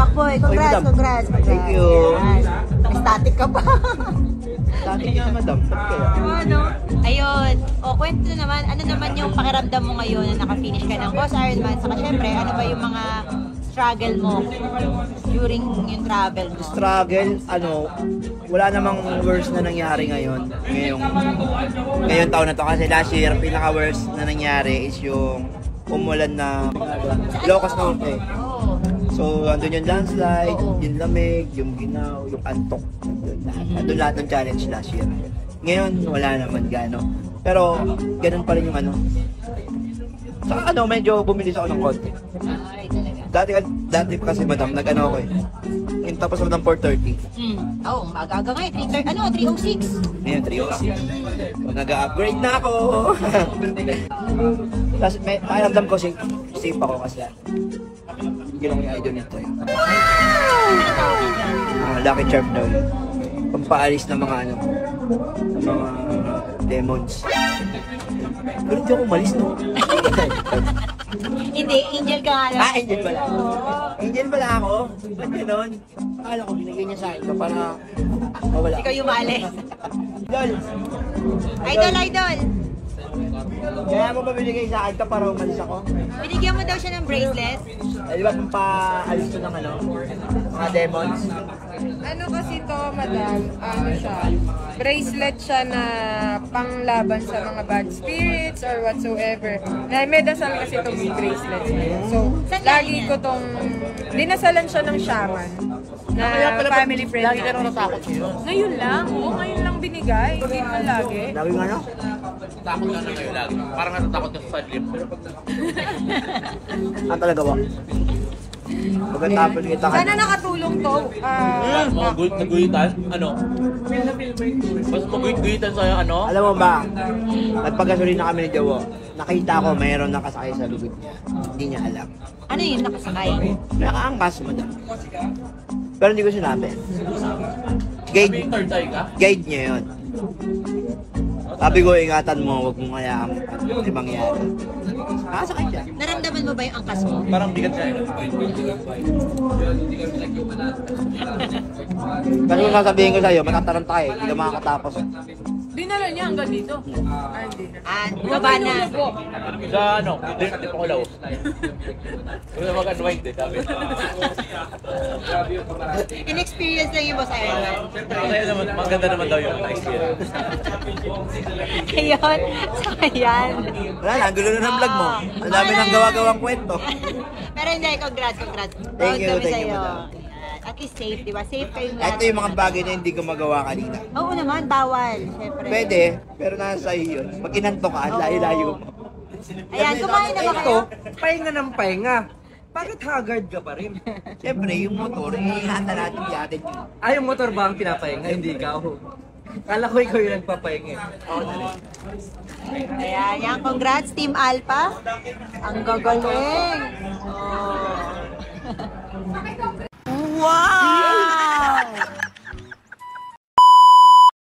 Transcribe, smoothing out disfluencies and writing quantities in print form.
Pakboy, congrats, congrats. Thank you. Static ka pa. Static nga, madam. Ano? Ayun. O, kwento naman, ano naman yung pakiramdam mo ngayon na naka-finish ka ng Boss Ironman? Saka syempre, ano ba yung mga struggle mo during yung travel mo? Struggle, wala namang worst na nangyari ngayon. Ngayon taon na to kasi last year, pinaka-worst na nangyari is yung umulan na Ilocos Norte. So, andun yung landslide, yung lamig, yung ginaw, yung antok. Andun lahat ng challenge last year. Ngayon, wala naman gano. Pero, ganun pa rin yung Saka medyo bumilis ako ng konti. Dati kasi madam, nag-ano ako eh. Yung tapos ako ng 4:30. Oo, magaga nga eh. 3:06. Ngayon, 3:06. So, nag-upgrade na ako. Tapos, pakiramdam ko, safe ako kasi. Ginong yung idol nito eh. Lucky Charm daw yun. Pampaalis ng mga ng mga demons. Pero hindi ako umalis, no? Hindi, angel ka nga lang. Angel pala. Angel pala ako. Ba't gano'n? Akala ko binigay niya sa akin ko para mawala. Ikaw yung maalis. Idol! Idol! Kaya mo ba binigay sa akin ka para umalis ako? Binigyan mo daw siya ng bracelet. Di ba pampaalis ko ng mga demons? Ano kasi to, madam, siya, bracelet siya na panglaban sa mga bad spirits or whatsoever. May dasal kasi itong bracelet. So, lagi ko tong, dinasalan siya ng shaman na family friend. Lagi ka nung natakot siya. Ngayon lang, ngayon lang binigay, hindi naman lagi. Lagi nga no? Takot ka na ngayon lagi. Parang natatakot ka sa sadlip. Ang talaga ba? Pagkatapos kita ka. Sana nakatulong to. Mga naguyitan? Mas maguyitan sa'yo, Alam mo ba, nagpagasolina kami ni Jawo. Nakita ko mayroon nakasakay sa lugod niya. Hindi niya alam. Ano yung nakasakay? Nakaangkas mo daw. Pero hindi ko sinabi. Third eye ka? Guide niya yun. Sabi ko, ingatan mo, huwag mong hayaang mangyari. Nakasakay siya. Naramdaman mo ba yung angkas mo? Parang bigat siya. Kasi kung sasabihin ko sa'yo, matataranta tayo, hindi ka makakatapos. Dinala niya hanggang dito. Hindi na. Bumaba na. Sa hindi pa ko law. Kung na mag-unwind eh, sabi. In-experience lang yung Boss Ironman. Kaya naman, maganda naman daw yung experience. Ayun. So, ayan. Wala na, ang gulo na ng vlog mo. Ang dami nang gawa-gawang kwento. Pero hindi, congrats. Thank you, Madam. At least safe, di ba? Safe kayong lahat. Ito yung mga bagay na hindi ko magawa kanina. Oo naman, bawal. Siyempre. Pwede, pero nasa iyo yun. Pag inanto ka, layo-layo mo. Ayan, kumain na ba kayo? Pahinga ng pahinga. Bakit haggard ka pa rin? Siyempre, yung motor, ihihata natin yatin yun. Yung motor ba ang pinapahinga? Hindi ikaw. Kala ko ikaw yung nagpapahinga. Ayan, yan. Congrats, Team Alpha. Ang gagaling. Oh. Wow!